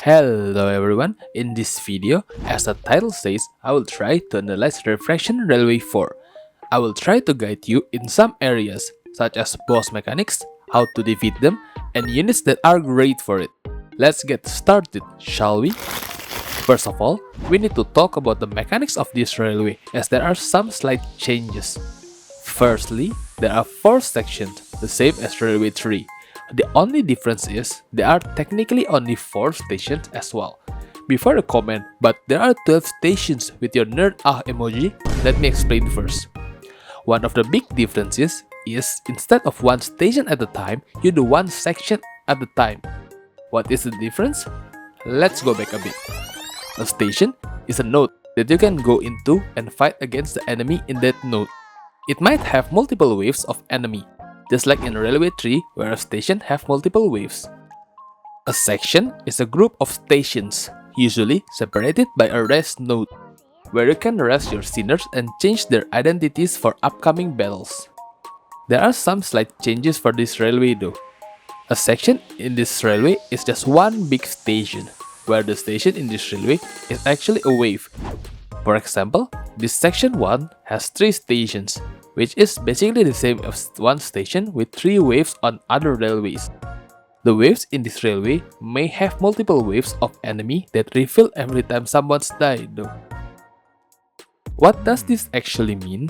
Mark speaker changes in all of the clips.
Speaker 1: Hello everyone, in this video, as the title says, I will try to analyze Refraction Railway 4. I will try to guide you in some areas, such as boss mechanics, how to defeat them, and units that are great for it. Let's get started, shall we? First of all, we need to talk about the mechanics of this railway, as there are some slight changes. Firstly, there are 4 sections, the same as Railway 3. The only difference is, there are technically only 4 stations as well. Before a comment, but there are 12 stations with your nerd emoji, let me explain first. One of the big differences is, instead of 1 station at a time, you do 1 section at a time. What is the difference? Let's go back a bit. A station is a node that you can go into and fight against the enemy in that node. It might have multiple waves of enemy, just like in Railway 3 where a station have multiple waves. A section is a group of stations, usually separated by a rest node, where you can rest your sinners and change their identities for upcoming battles. There are some slight changes for this railway though. A section in this railway is just one big station, where the station in this railway is actually a wave. For example, this section 1 has 3 stations, which is basically the same as 1 station with 3 waves on other railways. The waves in this railway may have multiple waves of enemy that refill every time someone's died though. What does this actually mean?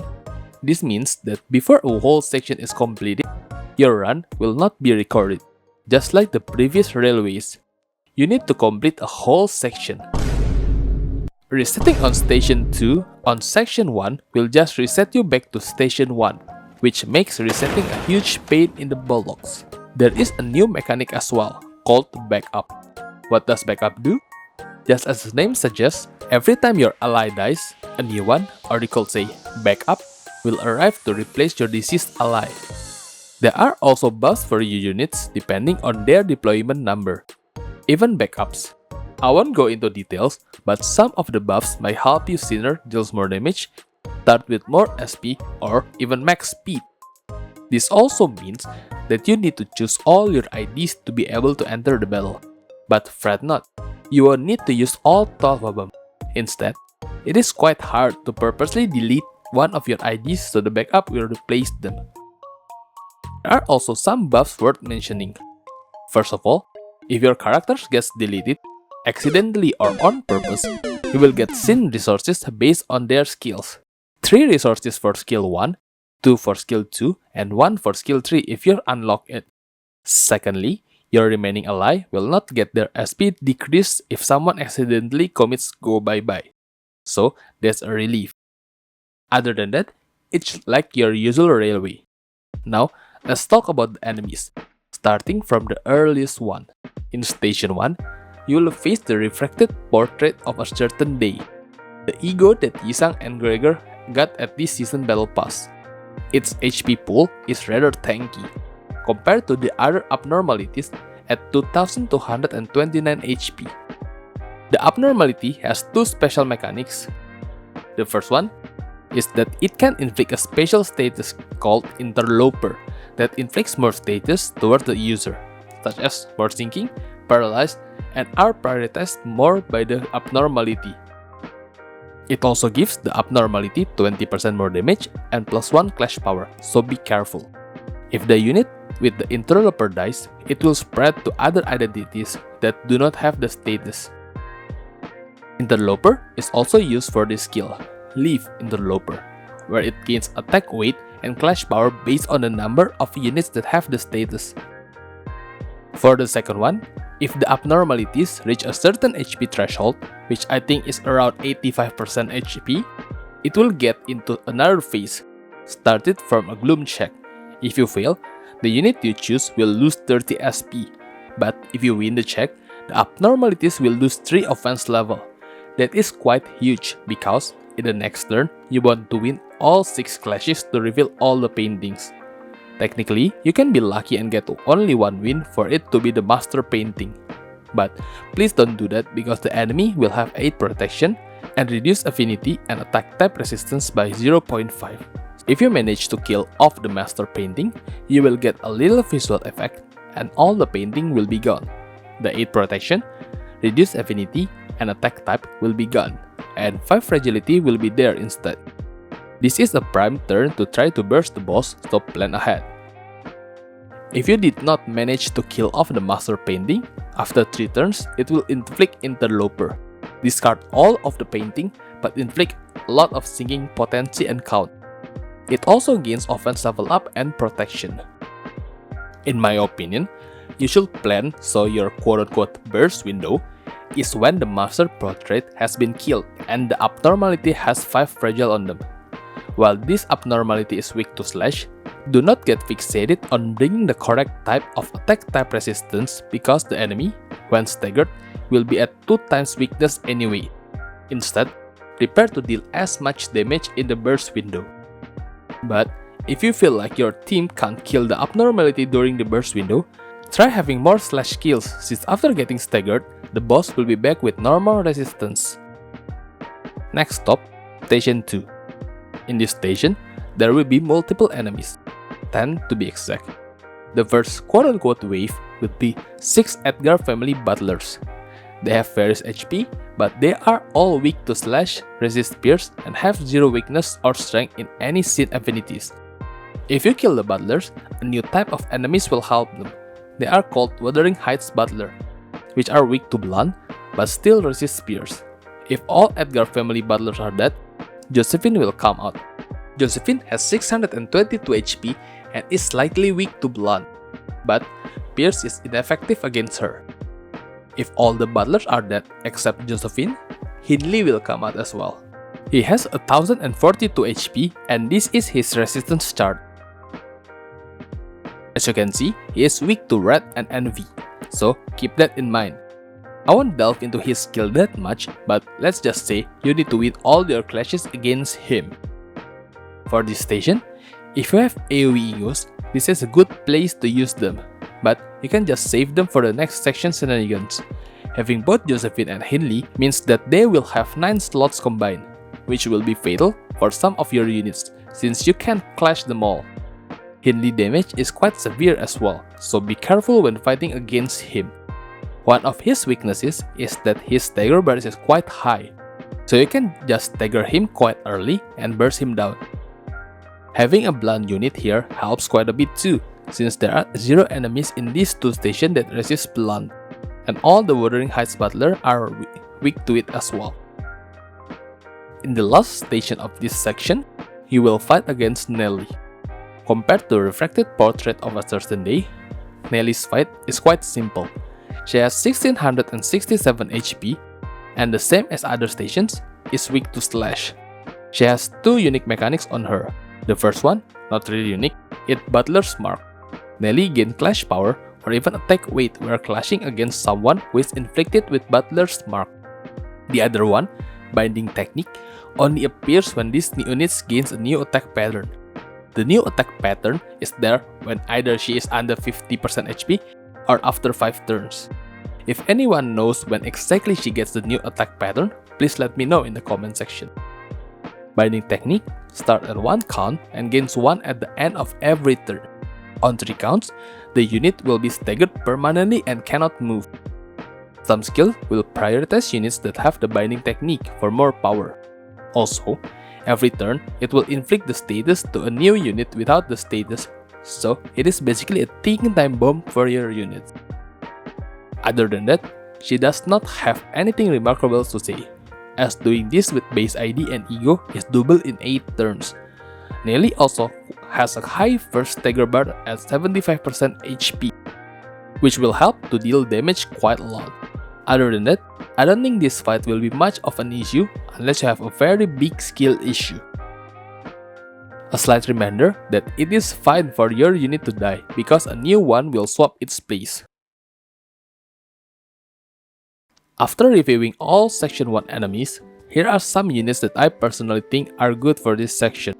Speaker 1: This means that before a whole section is completed, your run will not be recorded. Just like the previous railways, you need to complete a whole section. Resetting on Station 2 on Section 1 will just reset you back to Station 1, which makes resetting a huge pain in the bullocks. There is a new mechanic as well, called Backup. What does Backup do? Just as the name suggests, every time your ally dies, a new one, or you could say Backup, will arrive to replace your deceased ally. There are also buffs for your units depending on their deployment number. Even backups. I won't go into details, but some of the buffs might help you sinner deals more damage, start with more SP, or even max speed. This also means that you need to choose all your IDs to be able to enter the battle. But fret not, you won't need to use all 12 of them. Instead, it is quite hard to purposely delete one of your IDs so the backup will replace them. There are also some buffs worth mentioning. First of all, if your characters gets deleted, accidentally or on purpose, you will get sin resources based on their skills. 3 resources for skill 1, 2 for skill 2, and 1 for skill 3 if you unlock it. Secondly, your remaining ally will not get their SP decreased if someone accidentally commits go bye-bye. So that's a relief. Other than that, it's like your usual railway. Now, let's talk about the enemies, starting from the earliest one. In Station 1, you will face the refracted portrait of a certain day, the ego that Yisang and Gregor got at this season battle pass. Its HP pool is rather tanky, compared to the other abnormalities at 2229 HP. The abnormality has 2 special mechanics. The first one is that it can inflict a special status called Interloper that inflicts more status toward the user, such as more sinking, paralyzed, and are prioritized more by the abnormality. It also gives the abnormality 20% more damage and +1 clash power, so be careful. If the unit with the interloper dies, it will spread to other identities that do not have the status. Interloper is also used for this skill, Leaf Interloper, where it gains attack weight and clash power based on the number of units that have the status. For the second one, if the abnormalities reach a certain HP threshold, which I think is around 85% HP, it will get into another phase, started from a gloom check. If you fail, the unit you choose will lose 30 SP, but if you win the check, the abnormalities will lose 3 offense level. That is quite huge because in the next turn, you want to win all 6 clashes to reveal all the paintings. Technically, you can be lucky and get only 1 win for it to be the master painting. But please don't do that because the enemy will have 8 protection and reduce affinity and attack type resistance by 0.5. If you manage to kill off the master painting, you will get a little visual effect and all the painting will be gone. The 8 protection reduce affinity and attack type will be gone, and 5 fragility will be there instead. This is a prime turn to try to burst the boss, so plan ahead. If you did not manage to kill off the master painting, after 3 turns, it will inflict interloper. Discard all of the painting, but inflict a lot of singing potency and count. It also gains offense level up and protection. In my opinion, you should plan so your quote-unquote burst window is when the master portrait has been killed and the abnormality has 5 fragile on them. While this abnormality is weak to slash, do not get fixated on bringing the correct type of attack type resistance because the enemy, when staggered, will be at 2 times weakness anyway. Instead, prepare to deal as much damage in the burst window. But if you feel like your team can't kill the abnormality during the burst window, try having more slash kills since after getting staggered, the boss will be back with normal resistance. Next stop, Station 2. In this station, there will be multiple enemies, 10 to be exact. The first quote-unquote wave would be 6 Edgar family butlers. They have various HP, but they are all weak to slash, resist pierce, and have 0 weakness or strength in any scene affinities. If you kill the butlers, a new type of enemies will help them. They are called Wuthering Heights Butler, which are weak to blunt, but still resist pierce. If all Edgar family butlers are dead, Josephine will come out. Josephine has 622 HP and is slightly weak to blunt, but pierce is ineffective against her. If all the butlers are dead except Josephine, Hindley will come out as well. He has 1042 HP and this is his resistance chart. As you can see, he is weak to Red and Envy, so keep that in mind. I won't delve into his skill that much, but let's just say you need to win all your clashes against him. For this station, if you have AoE Ingos, this is a good place to use them, but you can just save them for the next section shenanigans. Having both Josephine and Hindley means that they will have 9 slots combined, which will be fatal for some of your units, since you can't clash them all. Hindley damage is quite severe as well, so be careful when fighting against him. One of his weaknesses is that his stagger bar is quite high, so you can just stagger him quite early and burst him down. Having a blunt unit here helps quite a bit too, since there are 0 enemies in these 2 stations that resist blunt, and all the Wuthering Heights Butler are weak to it as well. In the last station of this section, you will fight against Nelly. Compared to Refracted Portrait of a Certain Day, Nelly's fight is quite simple. She has 1667 HP, and the same as other stations, is weak to slash. She has 2 unique mechanics on her. The first one, not really unique, it Butler's Mark. Nelly gain clash power or even attack weight where clashing against someone who is inflicted with Butler's Mark. The other one, Binding Technique, only appears when this unit gains a new attack pattern. The new attack pattern is there when either she is under 50% HP or after 5 turns. If anyone knows when exactly she gets the new attack pattern, please let me know in the comment section. Binding Technique starts at 1 count and gains 1 at the end of every turn. On 3 counts, the unit will be staggered permanently and cannot move. Some skill will prioritize units that have the Binding Technique for more power. Also, every turn, it will inflict the status to a new unit without the status, so it is basically a ticking time bomb for your units. Other than that, she does not have anything remarkable to say, as doing this with base ID and Ego is double in 8 turns. Nelly also has a high first stagger bar at 75% HP, which will help to deal damage quite a lot. Other than that, I don't think this fight will be much of an issue unless you have a very big skill issue. A slight reminder that it is fine for your unit to die because a new one will swap its place. After reviewing all Section 1 enemies, here are some units that I personally think are good for this section.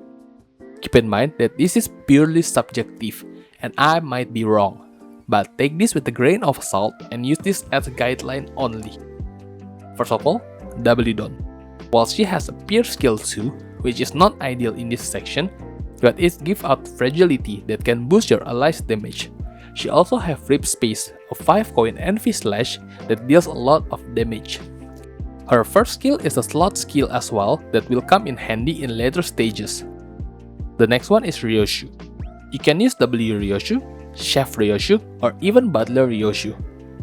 Speaker 1: Keep in mind that this is purely subjective and I might be wrong, but take this with a grain of salt and use this as a guideline only. First of all, W Dawn. While she has a Pierce skill 2, which is not ideal in this section, but it gives out fragility that can boost your allies' damage. she also have rip space, a 5 coin envy slash that deals a lot of damage. Her first skill is a slot skill as well that will come in handy in later stages. The next one is Ryoshu. You can use W Ryoshu, Chef Ryoshu, or even Butler Ryoshu.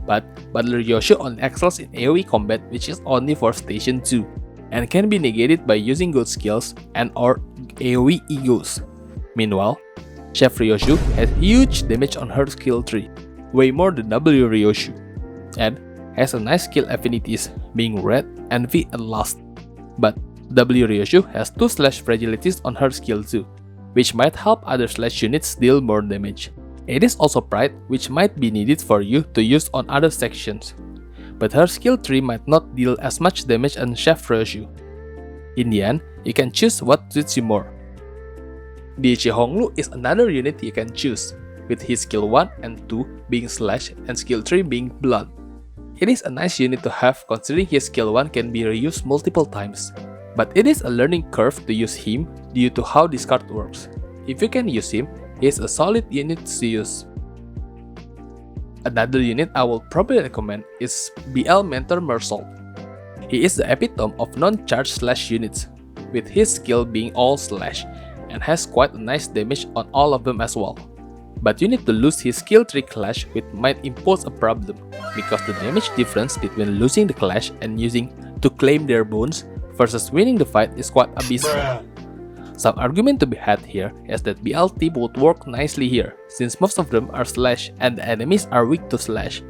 Speaker 1: But Butler Ryoshu only excels in AoE combat, which is only for Station 2, and can be negated by using good skills and or AoE egos. Meanwhile, Chef Ryoshu has huge damage on her skill tree, way more than W Ryoshu, and has a nice skill affinities being Red, Envy, and Lust. But W Ryoshu has 2 slash fragilities on her skill too, which might help other slash units deal more damage. It is also Pride, which might be needed for you to use on other sections, but her skill tree might not deal as much damage as Chef Ryoshu. In the end, you can choose what suits you more. Daichi Honglu is another unit you can choose, with his skill 1 and 2 being Slash and skill 3 being Blunt. It is a nice unit to have considering his skill 1 can be reused multiple times, but it is a learning curve to use him due to how this card works. If you can use him, he is a solid unit to use. Another unit I will probably recommend is BL Mentor Mersault. He is the epitome of non-charge slash units, with his skill being all slash, and has quite a nice damage on all of them as well. But you need to lose his skill tree clash, which might impose a problem, because the damage difference between losing the clash and using to claim their bones versus winning the fight is quite abysmal. Some argument to be had here is that BL tip would work nicely here, since most of them are slash and the enemies are weak to slash.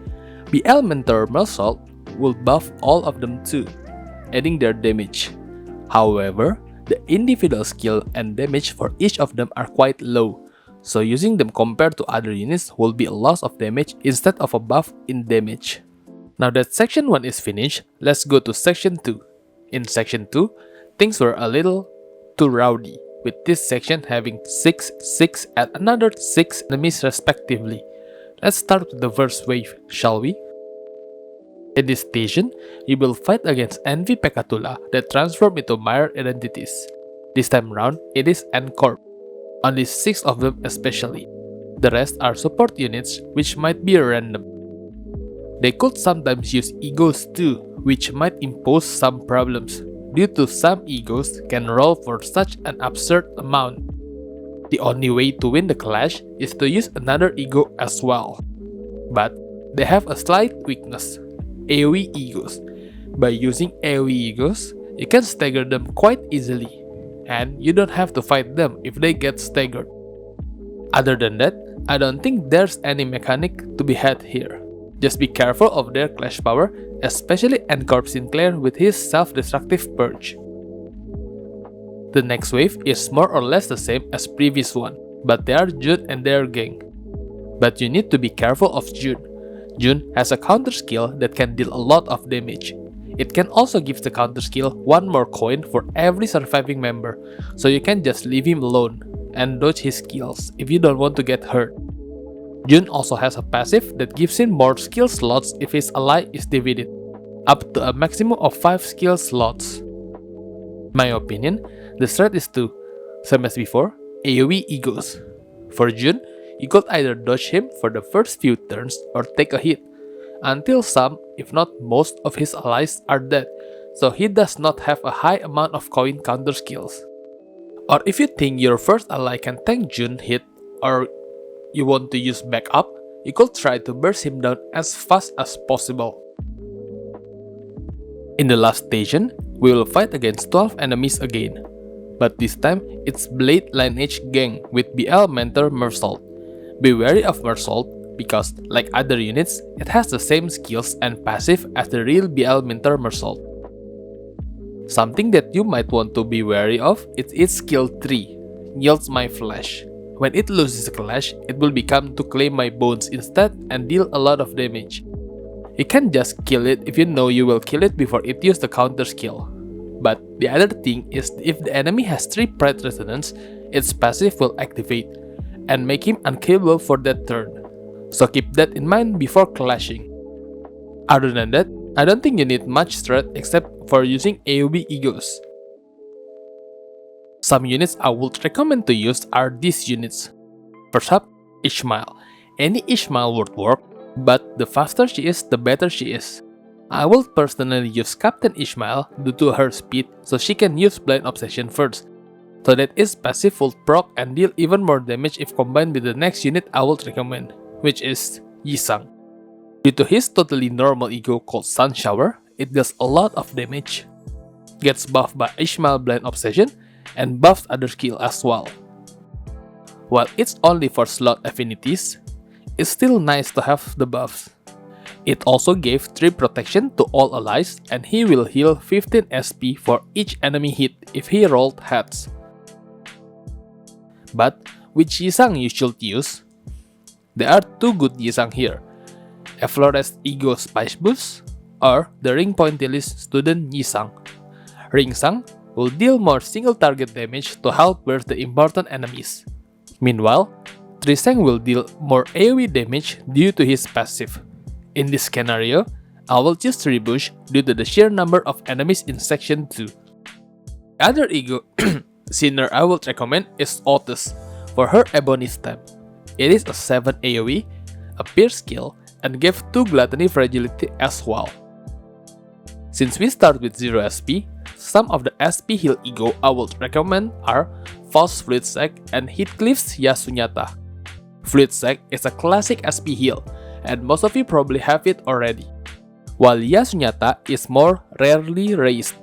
Speaker 1: BL Mentor Mersault will buff all of them too, adding their damage. However, the individual skill and damage for each of them are quite low, so using them compared to other units will be a loss of damage instead of a buff in damage. Now that section 1 is finished, let's go to section 2. In section 2, things were a little too rowdy, with this section having 6, 6 and another 6 enemies respectively. Let's start with the first wave, shall we? In this station, you will fight against Envy Pekatula that transform into mirror identities. This time round, it is N-Corp. Only 6 of them especially. The rest are support units which might be random. They could sometimes use egos too, which might impose some problems, due to some egos can roll for such an absurd amount. The only way to win the clash is to use another ego as well. But they have a slight weakness, AoE egos. By using AoE egos, you can stagger them quite easily, and you don't have to fight them if they get staggered. Other than that, I don't think there's any mechanic to be had here. Just be careful of their clash power, especially N-Corp Sinclair with his self-destructive purge. The next wave is more or less the same as previous one, but they are Jun and their gang. But you need to be careful of Jun. Jun has a counter skill that can deal a lot of damage. It can also give the counter skill 1 more coin for every surviving member, so you can just leave him alone and dodge his skills if you don't want to get hurt. Jun also has a passive that gives him more skill slots if his ally is defeated, up to a maximum of 5 skill slots. My opinion, the strat is to, same as before, AoE egos. For Jun, you could either dodge him for the first few turns or take a hit, until some, if not most, of his allies are dead, so he does not have a high amount of coin counter skills. Or if you think your first ally can tank Jun hit, or you want to use backup, you could try to burst him down as fast as possible. In the last station, we will fight against 12 enemies again, but this time it's Blade Lineage Gang with BL Mentor Mersault. Be wary of Mersault because, like other units, it has the same skills and passive as the real BL Mentor Mersault. Something that you might want to be wary of is its skill 3, Yields My Flesh. When it loses a clash, it will become to claim my bones instead and deal a lot of damage. You can just kill it if you know you will kill it before it uses the counter skill. But the other thing is if the enemy has 3 Pride Resonance, its passive will activate and make him unkillable for that turn. So keep that in mind before clashing. Other than that, I don't think you need much strat except for using AoE egos. Some units I would recommend to use are these units. First up, Ishmael. any Ishmael would work, but the faster she is, the better she is. I will personally use Captain Ishmael due to her speed, so she can use Blind Obsession first, so that its passive will proc and deal even more damage if combined with the next unit I would recommend, which is Yisang. Due to his totally normal ego called Sun Shower, it does a lot of damage, gets buffed by Ishmael Blind Obsession, and buffs other skill as well. While it's only for slot affinities, it's still nice to have the buffs. It also gave 3 protection to all allies, and he will heal 15 SP for each enemy hit if he rolled heads. But which Yisang you should use? There are 2 good Yisang here, a Flores Ego Spice Boost or the Ring Pointillist Student Yisang. Ring Sang will deal more single target damage to help burst the important enemies. Meanwhile, Trisang will deal more AoE damage due to his passive. In this scenario, I will choose Tribush due to the sheer number of enemies in section 2. The other ego sinner I would recommend is Otis for her Ebony Stamp. It is a 7 AoE, a pierce skill, and gave 2 Gluttony Fragility as well. Since we start with 0 SP, some of the SP heal ego I would recommend are False Fluid Sac and Heathcliff's Yasunyata. Fluid Sac is a classic SP heal, and most of you probably have it already, while Yasunyata is more rarely raised.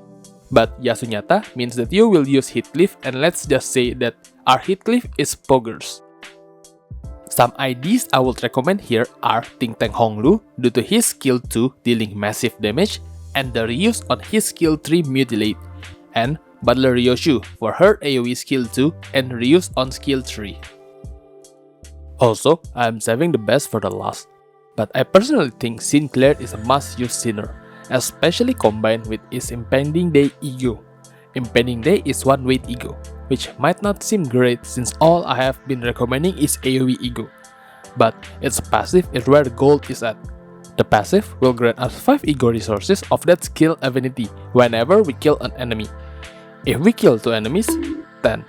Speaker 1: But Yasunyata means that you will use Heathcliff, and let's just say that our Heathcliff is Poggers. Some IDs I would recommend here are Ting Tang Honglu due to his skill 2 dealing massive damage, and the reuse on his skill 3 Mutilate, and Butler Ryoshu for her AoE skill 2 and reuse on skill 3. Also, I am saving the best for the last, but I personally think Sinclair is a must-use sinner, especially combined with its Impending Day ego. Impending Day is one weight ego, which might not seem great since all I have been recommending is AoE ego, but its passive is where the gold is at. The passive will grant us 5 ego resources of that skill affinity whenever we kill an enemy. If we kill 2 enemies, 10.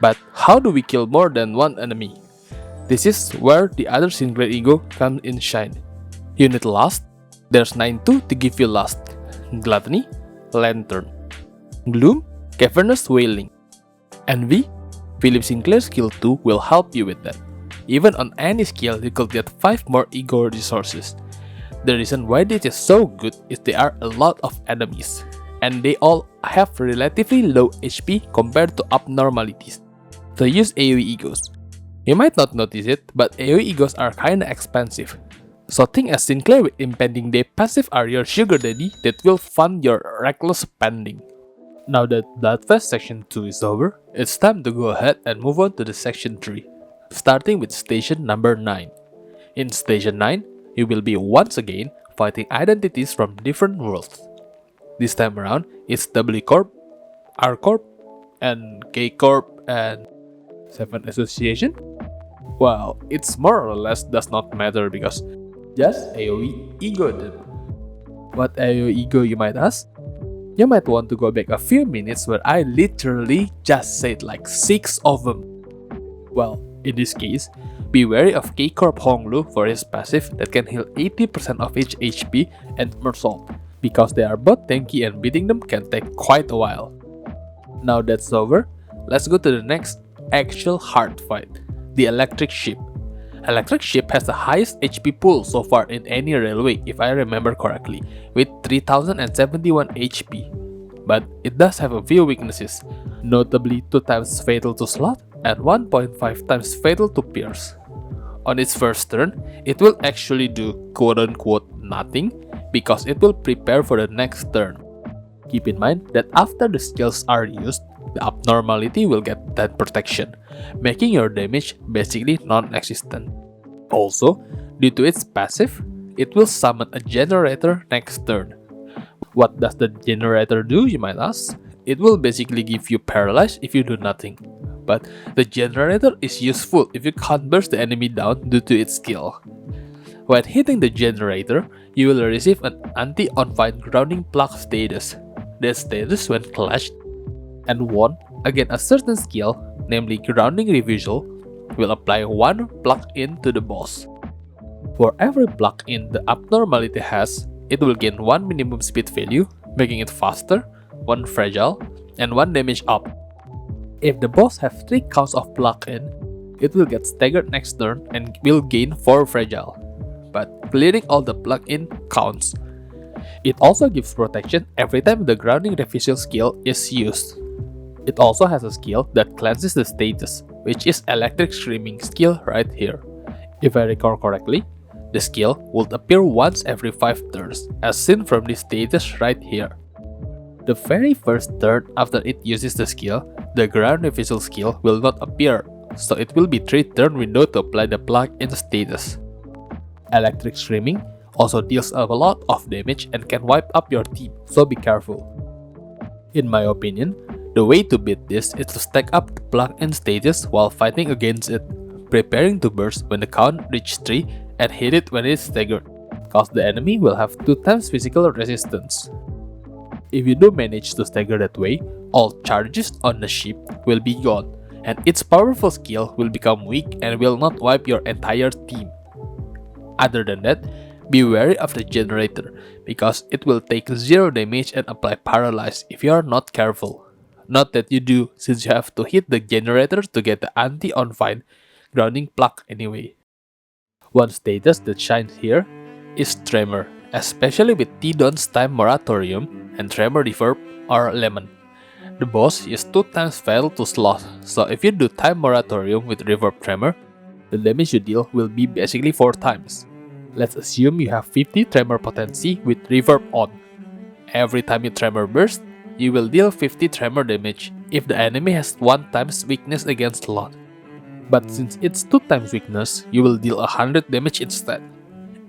Speaker 1: But how do we kill more than 1 enemy? This is where the other Sinclair ego comes in shine. You need Lust, there's 9-2 to give you Lust, Gluttony, Lantern, Gloom, Cavernous Wailing, Envy. Philip Sinclair's skill 2 will help you with that. Even on any skill, you could get 5 more ego resources. The reason why this is so good is there are a lot of enemies, and they all have relatively low HP compared to abnormalities. So use AoE egos. You might not notice it, but AoE egos are kinda expensive. So think as Sinclair with Impending Day passive are your sugar daddy that will fund your reckless spending. Now that Bloodfest section 2 is over, it's time to go ahead and move on to the section 3, starting with station number 9. In station 9, you will be once again fighting identities from different worlds. This time around, it's W Corp, R Corp, and K Corp, and 7 Association? Well, it's more or less does not matter because just AoE ego them. What AoE ego you might ask? You might want to go back a few minutes where I literally just said like 6 of them. Well, in this case, be wary of K-Corp Honglu for his passive that can heal 80% of each HP and Mersault, because they are both tanky and beating them can take quite a while. Now that's over, let's go to the next actual hard fight, the Electric Ship. Electric Ship has the highest HP pool so far in any railway if I remember correctly, with 3071 HP. But it does have a few weaknesses, notably 2 times fatal to slot and 1.5 times fatal to pierce. On its first turn, it will actually do quote-unquote nothing because it will prepare for the next turn. Keep in mind that after the skills are used, the abnormality will get that protection, making your damage basically non-existent. Also, due to its passive, it will summon a generator next turn. What does the generator do, you might ask? It will basically give you paralyzed if you do nothing. But the generator is useful if you can't burst the enemy down due to its skill. When hitting the generator, you will receive an anti-on-fight grounding plug status. That status, when clashed and won against a certain skill, namely grounding reversal, will apply one plug-in to the boss. For every plug-in the abnormality has, it will gain 1 minimum speed value, making it faster, 1 fragile, and 1 damage up. If the boss has 3 counts of plug-in, it will get staggered next turn and will gain 4 fragile. But clearing all the plug-in counts. It also gives protection every time the grounding reversal skill is used. It also has a skill that cleanses the status, which is electric screaming skill right here. If I recall correctly, the skill would appear once every 5 turns, as seen from this status right here. The very first turn after it uses the skill, the ground reversal skill will not appear, so it will be 3 turn window to apply the plug-in status. Electric Screaming also deals a lot of damage and can wipe up your team, so be careful. In my opinion, the way to beat this is to stack up the plug-in status while fighting against it, preparing to burst when the count reaches 3 and hit it when it is staggered, cause the enemy will have 2 times physical resistance. If you do manage to stagger that way, all charges on the ship will be gone, and its powerful skill will become weak and will not wipe your entire team. Other than that, be wary of the generator, because it will take 0 damage and apply paralyze if you are not careful. Not that you do, since you have to hit the generator to get the anti-on-fine grounding plug anyway. One status that shines here is Tremor, especially with Tidon's Time Moratorium and Tremor Reverb or Lemon. The boss is 2 times fatal to Sloth, so if you do Time Moratorium with Reverb Tremor, the damage you deal will be basically 4 times. Let's assume you have 50 Tremor potency with Reverb on. Every time you Tremor burst, you will deal 50 Tremor damage if the enemy has 1 times weakness against Sloth. But since it's 2 times weakness, you will deal 100 damage instead.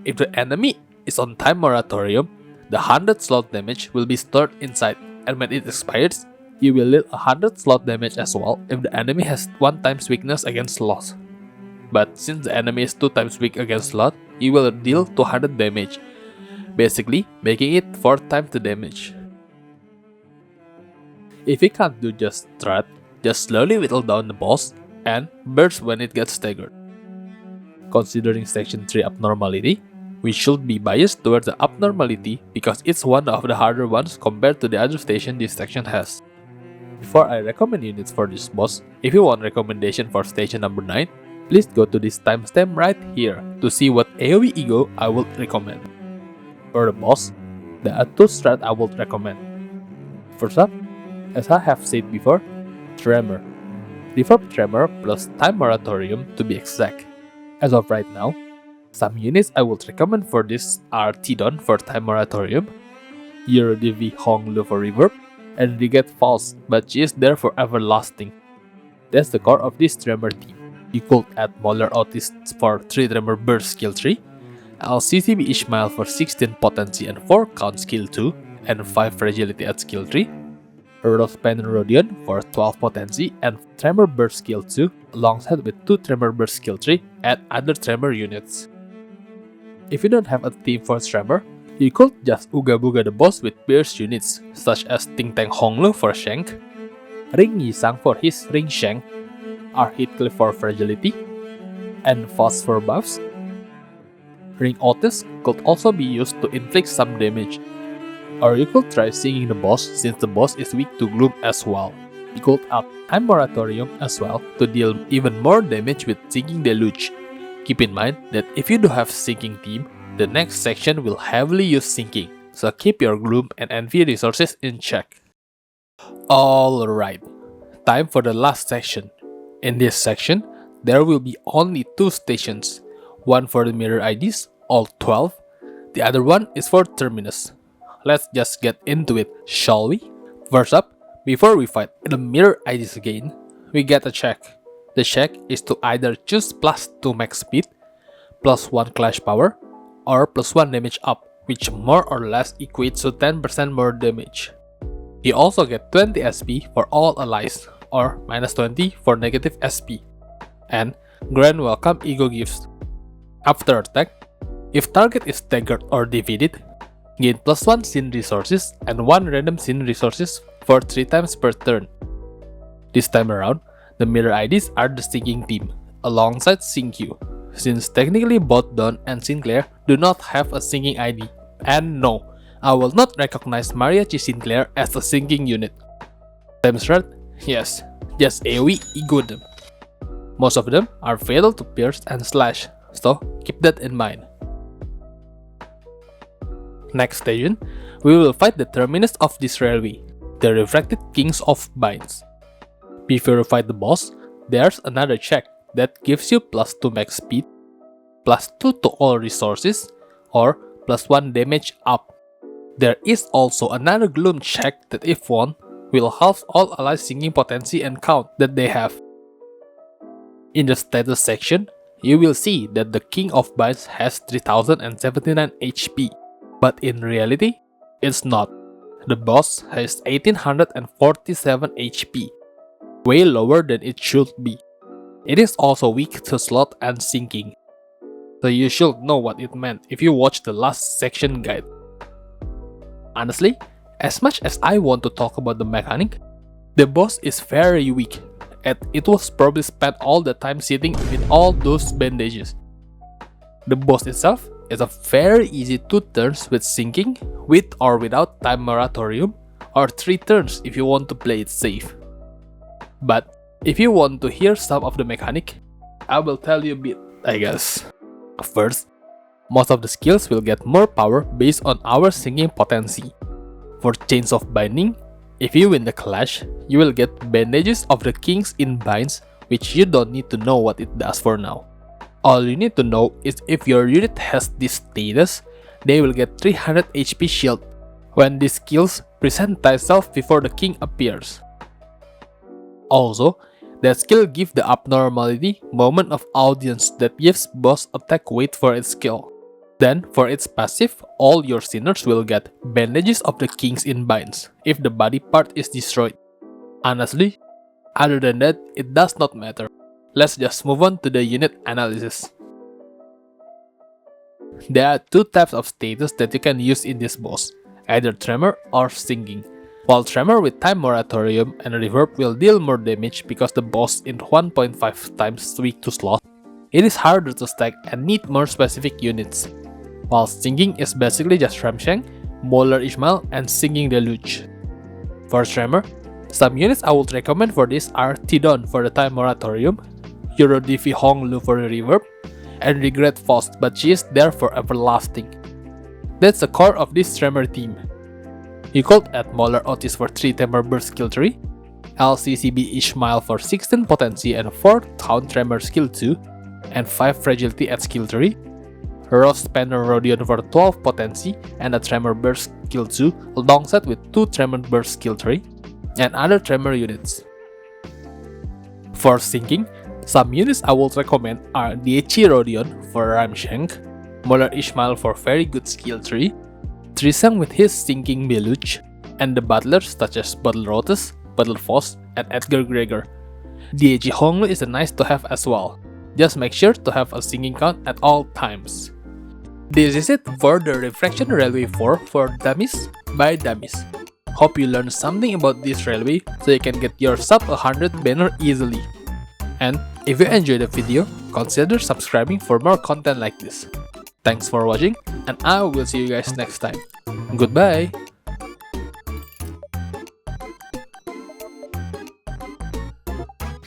Speaker 1: If the enemy is on Time Moratorium, the 100 slot damage will be stored inside, and when it expires, you will deal 100 slot damage as well if the enemy has 1 times weakness against Sloth. But since the enemy is 2 times weak against Sloth, you will deal 200 damage, basically making it 4 times the damage. If you can't do just strat, just slowly whittle down the boss and burst when it gets staggered. Considering Section 3 abnormality, we should be biased towards the abnormality because it's one of the harder ones compared to the other station this section has. Before I recommend units for this boss, if you want recommendation for station number 9, please go to this timestamp right here to see what AoE ego I would recommend. For the boss, there are 2 strats I would recommend. First up, as I have said before, Tremor. Reverb Tremor plus Time Moratorium to be exact. As of right now, some units I would recommend for this are Tidon for Time Moratorium, Eurodivi Honglu for Reverb, and Riget Falls, but she is there for everlasting. That's the core of this Tremor team. You could add Moller Autist for 3 Tremor Burst skill 3, LCCB Ishmael for 16 potency and 4 count skill 2, and 5 fragility at skill 3, Rospan Rodion for 12 potency and Tremor Burst skill 2, alongside with 2 Tremor Burst skill 3 and other Tremor units. If you don't have a team for Tremor, you could just Ooga Booga the boss with Pierce units such as Ting Tang Honglu for Shank, Ring Yisang for his Ring Shank, R Heathcliff for fragility, and Fast for buffs. Ring Otis could also be used to inflict some damage. Or you could try singing the boss since the boss is weak to gloom as well. You could add Time Moratorium as well to deal even more damage with Sinking Deluge. Keep in mind that if you do have Sinking team, the next section will heavily use Sinking, so keep your Gloom and Envy resources in check. Alright, time for the last section. In this section, there will be only 2 stations, one for the mirror IDs, all 12, the other one is for Terminus. Let's just get into it, shall we? First up, before we fight the mirror IDs again, we get a check. The check is to either choose plus 2 max speed, plus 1 clash power, or plus 1 damage up, which more or less equates to 10% more damage. You also get 20 SP for all allies, or minus 20 for negative SP, and Grand Welcome Ego Gifts. After attack, if target is staggered or defeated, gain plus 1 scene resources and 1 random scene resources for 3 times per turn. This time around, the mirror IDs are the Sinking team, alongside SyncQ, since technically both Don and Sinclair do not have a syncing ID. And no, I will not recognize Mariachi Sinclair as a syncing unit. Time threat? Yes, just AoE ego them. Most of them are fatal to pierce and slash, so keep that in mind. Next station, we will fight the terminus of this railway, the Refracted Kings of Binds. Before you fight the boss, there's another check that gives you +2 max speed, +2 to all resources, or +1 damage up. There is also another gloom check that if won, will halve all allies singing potency and count that they have. In the status section, you will see that the King of Binds has 3079 HP, but in reality, it's not. The boss has 1847 HP, way lower than it should be. It is also weak to slot and sinking, so you should know what it meant if you watch the last section guide. Honestly, as much as I want to talk about the mechanic, the boss is very weak, and it was probably spent all the time sitting with all those bandages. The boss itself is a very easy 2 turns with sinking, with or without time moratorium, or 3 turns if you want to play it safe. But if you want to hear some of the mechanic, I will tell you a bit, I guess. First, most of the skills will get more power based on our singing potency. For Chains of Binding, if you win the clash, you will get Bandages of the Kings in Binds, which you don't need to know what it does for now. All you need to know is if your unit has this status, they will get 300 HP shield when these skills present thyself before the king appears. Also, that skill gives the abnormality moment of audience that gives boss attack weight for its skill. Then, for its passive, all your sinners will get Bandages of the Kings in Binds if the body part is destroyed. Honestly, other than that, it does not matter. Let's just move on to the unit analysis. There are 2 types of status that you can use in this boss, either Tremor or Singing. While Tremor with Time Moratorium and Reverb will deal more damage because the boss is 1.5 times weak to slot, it is harder to stack and need more specific units. While Singing is basically just Ramshank, Bowler Ishmael, and Singing Deluge. For Tremor, some units I would recommend for this are Tidon for the Time Moratorium, Eurodivi Honglu for the Reverb, and Regret Faust, but she is there for everlasting. That's the core of this Tremor team. You could add Molar Otis for 3 Tremor Burst skill 3, LCCB Ishmael for 16 potency and 4 Count Tremor skill 2, and 5 Fragility at skill 3, Ross Spanner Rodion for 12 potency and a Tremor Burst skill 2 alongside with 2 Tremor Burst skill 3, and other Tremor units. For Sinking, some units I would recommend are Diechi Rodion for Ramshank, Molar Ishmael for very good skill 3, Trisang with his Sinking Beluch, and the butlers such as Battle Rotus, Battle Faust, and Edgar Gregor. Diechi Honglu is a nice to have as well. Just make sure to have a singing count at all times. This is it for the Refraction Railway 4 for Dummies by Dummies. Hope you learned something about this railway so you can get your sub 100 banner easily. And if you enjoyed the video, consider subscribing for more content like this. Thanks for watching, and I will see you guys next time. Goodbye!